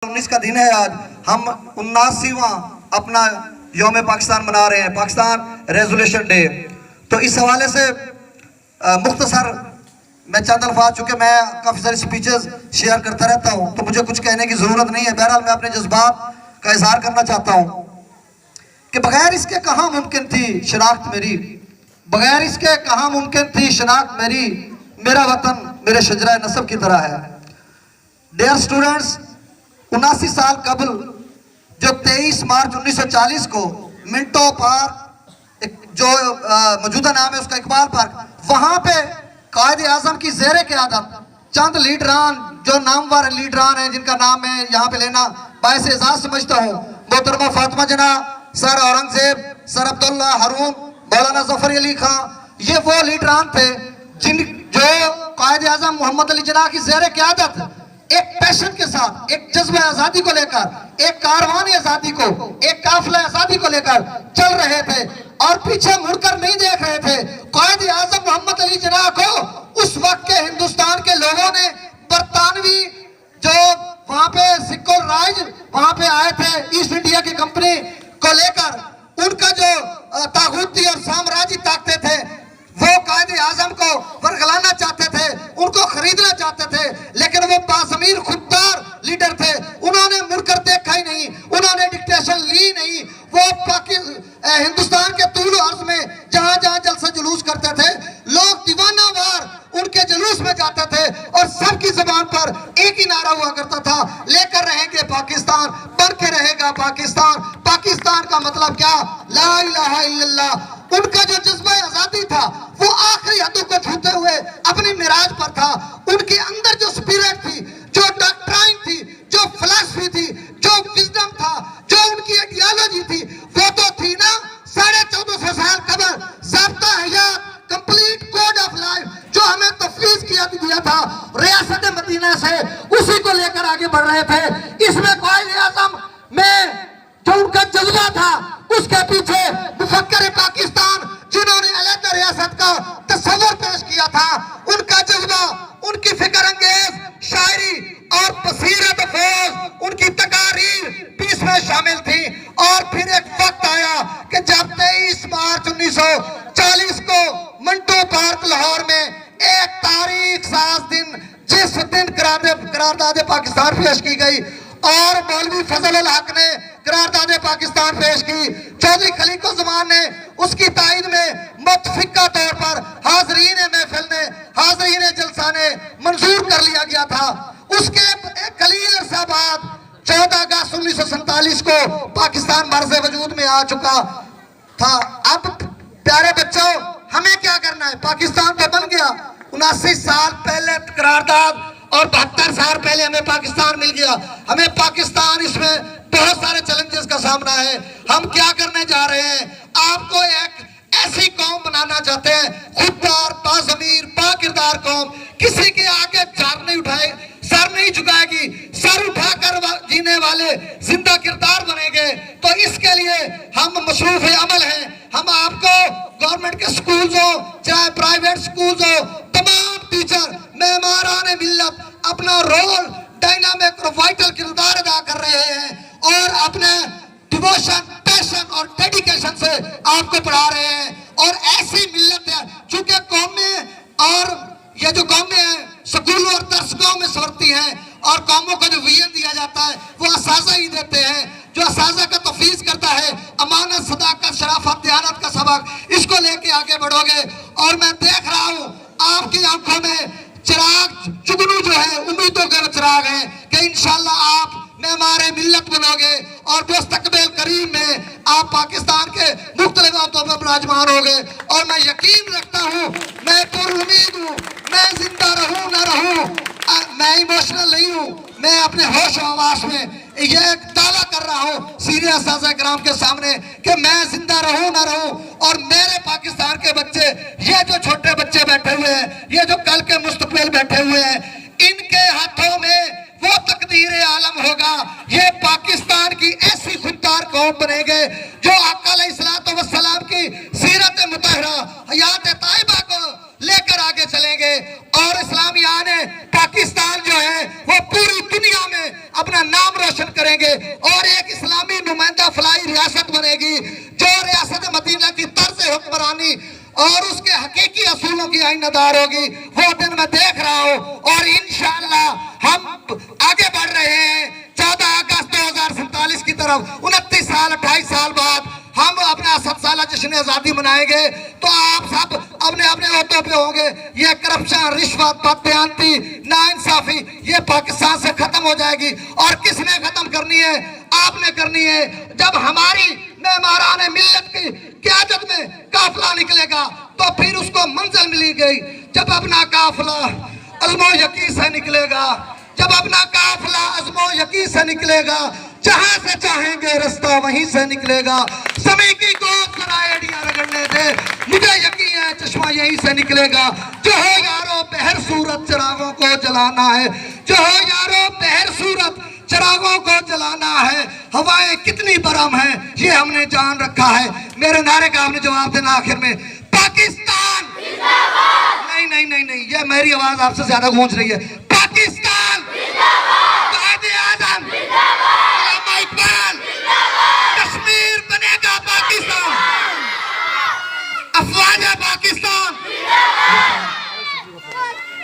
19 کا دن ہے آج. ہم 79واں اپنا یوم پاکستان منا رہے ہیں, پاکستان ریزولیشن ڈے. تو اس حوالے سے مختصر میں چند الفاظ, چونکہ میں کافی ساری سپیچز شیئر کرتا رہتا ہوں تو مجھے کچھ کہنے کی ضرورت نہیں ہے. بہرحال میں اپنے جذبات کا اظہار کرنا چاہتا ہوں کہ بغیر اس کے کہاں ممکن تھی شناخت میری, بغیر اس کے کہاں ممکن تھی شناخت میری, میرا وطن میرے شجرہ نسب کی طرح ہے. ڈیئر اسٹوڈنٹس, 79 سال قبل جو 23 مارچ 1940 کو منٹو پارک, جو موجودہ نام ہے اس کا اقبال پارک, وہاں پہ قائد اعظم کی زیر قیادت چند لیڈران, جو نامور لیڈران ہیں جن کا نام میں یہاں پہ لینا باعث اعزاز سمجھتا ہوں, محترمہ فاطمہ جناح, سر اورنگزیب, سر عبداللہ ہارون, مولانا ظفر علی خان, یہ وہ لیڈران تھے جو قائد اعظم محمد علی جناح کی زیر قیادت ایک پیشن کے ساتھ, ایک جذبہ آزادی کو لے کر, ایک کاروان آزادی کو, ایک قافلہ آزادی کو لے کر چل رہے تھے اور پیچھے مڑ کر نہیں دیکھ رہے تھے. قائد اعظم محمد علی جناح کو اس وقت کے ہندوستان کے لوگوں نے برطانوی جو وہاں پہ سکول رائج وہاں پہ آئے تھے ایسٹ انڈیا کی کمپنی کو لے کر, ان کا جو طاغوتی اور سامراجی طاقتیں تھے وہ قائد اعظم کو ورگلانا چاہتے تھے, ان کو خریدنا چاہتے تھے, لیکن وہ باضمیر خوددار لیڈر تھے. انہوں نے مڑ کر دیکھا ہی نہیں, انہوں نے ڈکٹیشن لی نہیں. وہ ہندوستان کے طول و عرض میں جہاں جہاں جلسہ جلوس کرتے تھے لوگ دیوانہ وار ان کے جلوس میں جاتے تھے اور سب کی زبان پر ایک ہی نعرہ ہوا کرتا تھا, لے کر رہیں گے پاکستان, بن کے رہے گا پاکستان. پاکستان کا مطلب کیا؟ لا الہ الا اللہ. ان کا جو جذبہ آزادی تھا وہ آخری حدوں کو چھوتے ہوئے اپنی معراج پر تھا. ان کے اندر جو سپیرٹ تھی, جو ڈاکٹرائن تھی, جو فلسفی تھی, جو وزڈم تھا, جو ان کی ایڈیالوجی تھی, وہ تو تھی نا 1450 سال قبل ضابطہ حیات, کمپلیٹ کوڈ آف لائف جو ہمیں تفویض کیا تھا ریاست مدینہ سے, اسی کو لے کر آگے بڑھ رہے تھے. اس میں قائد اعظم میں جو ان کا جذبہ تھا اس کے پیچھے مفکر پاکستان جنہوں نے علیحدہ ریاست کا تصور پیش کیا تھا, ان کا جذبہ, ان کی فکر انگیز شاعری اور بصیرت افروز ان کی تقاریر بھی اس میں شامل تھی. اور پھر ایک وقت آیا کہ جب 23 مارچ 1940 کو منٹو پارک لاہور میں ایک تاریخ ساز دن, جس دن قرارداد پاکستان پیش کی گئی اور مولوی فضل الحق نے قرارداد پاکستان پیش کی, چودھری خلیق الزمان نے اس کی تائید میں متفقہ طور پر حاضرین محفل نے, حاضرین جلسہ نے منظور کر لیا گیا تھا. اس کے قلیل عرصہ بعد 14 اگست 1947 کو پاکستان مرز وجود میں آ چکا تھا. اب پیارے بچوں, ہمیں کیا کرنا ہے؟ پاکستان تو بن گیا, 79 سال پہلے قرارداد اور 72 سال پہلے ہمیں پاکستان مل گیا. ہمیں پاکستان, اس میں بہت سارے چیلنجز کا سامنا ہے. ہم کیا کرنے جا رہے ہیں؟ آپ کو ایک ایسی قوم بنانا چاہتے ہیں, خوددار, باضمیر, باکردار قوم, کسی کے آگے سر نہیں جھکائے گی, سر اٹھا کر جینے والے زندہ کردار بنیں گے. تو اس کے لیے ہم مصروف عمل ہیں. ہم آپ کو گورنمنٹ کے سکولز ہو چاہے پرائیویٹ سکولز ہو, تمام ٹیچر, معماران ملت اپنا رول ڈائنامک اور وائٹل کردار ادا کر رہے ہیں اور اپنے ڈیووشن, پیشن اور ڈیڈیکیشن سے آپ کو پڑھا رہے ہیں. اور ایسی ملت ہے, چونکہ قومیں اور یہ جو قومیں ہیں سکولوں اور درسگاہوں میں سورتی ہیں, اور قوموں کو جو ویژن دیا جاتا ہے وہ اساتذہ ہی دیتے ہیں, جو اساتذہ کا تفویض کرتا ہے امانت, صداقت, شرافت, دیانت کا سبق, اس کو لے کے آگے بڑھو گے. اور میں دیکھ رہا ہوں آپ کی آنکھوں میں چراغ جگنو جو ہے, امیدوں کے چراغ ہیں کہ انشاءاللہ آپ معمار ملت بنو گے اور مستقبل قریب میں آپ پاکستان کے مختلف عہدوں پر براجمان ہوگے. اور میں یقین رکھتا ہوں, میں پر امید ہوں, میں زندہ رہوں نہ رہوں, میں ایموشنل نہیں ہوں, میں اپنے ہوش و حواس میں یہ ایک دعویٰ کر رہا ہوں سینئر اساتذہ کرام کے سامنے کہ میں زندہ رہوں نہ رہوں, اور میرے پاکستان کے بچے, یہ جو چھوٹے بچے بیٹھے ہوئے ہیں, یہ جو کل کے مستقبل بیٹھے ہوئے ہیں, ان کے ہاتھوں میں وہ تقدیر عالم ہوگا. یہ پاکستان کی ایسی خوددار قوم بنے گے جو آقا علیہ السلام کی سیرت مطہرہ, حیات طیبہ کو لے کر آگے چلیں گے. اور اسلامیان پاکستان جو ہے وہ پوری دنیا میں اپنا نام روشن کریں گے اور ایک اسلامی نمائندہ فلاحی ریاست بنے گی جو ریاست مدینہ کی طرز حکمرانی اور اس کے حقیقی اصولوں کی آئینہ دار ہوگی. وہ دن میں دیکھ رہا ہوں اور انشاءاللہ ہم آگے بڑھ رہے ہیں 14 اگست 2047 کی طرف. 29 سال 28 سال بعد ہم اپنا 7 سالہ جشن آزادی منائیں گے تو آپ سب اپنے اپنے عہدوں پہ ہوں گے. یہ کرپشن، رشوت، بددیانتی، ناانصافی یہ پاکستان سے ختم ہو جائے گی. اور کس نے ختم کرنی ہے؟ آپ نے کرنی ہے. جب ہماری معماران ملت کی قیادت میں قافلہ نکلے گا تو پھر اس کو منزل ملی گئی. جب اپنا قافلہ عزم و یقین سے نکلے گا، جب اپنا قافلہ عزم و یقین سے نکلے گا، جہاں سے چاہیں گے رستہ وہیں سے نکلے گا. زمین کی گود ذرا ایڑیاں رگڑنے دے، مجھے یقین ہے چشمہ یہیں سے نکلے گا. جو ہو یارو بہر صورت چراغوں کو جلانا ہے، جو ہو یارو بہر صورت چراغوں کو جلانا ہے. ہوائیں کتنی برہم ہیں یہ ہم نے جان رکھا ہے. میرے نعرے کا آپ نے جواب دینا آخر میں. پاکستان نہیں، یہ میری آواز آپ سے زیادہ گونج رہی ہے.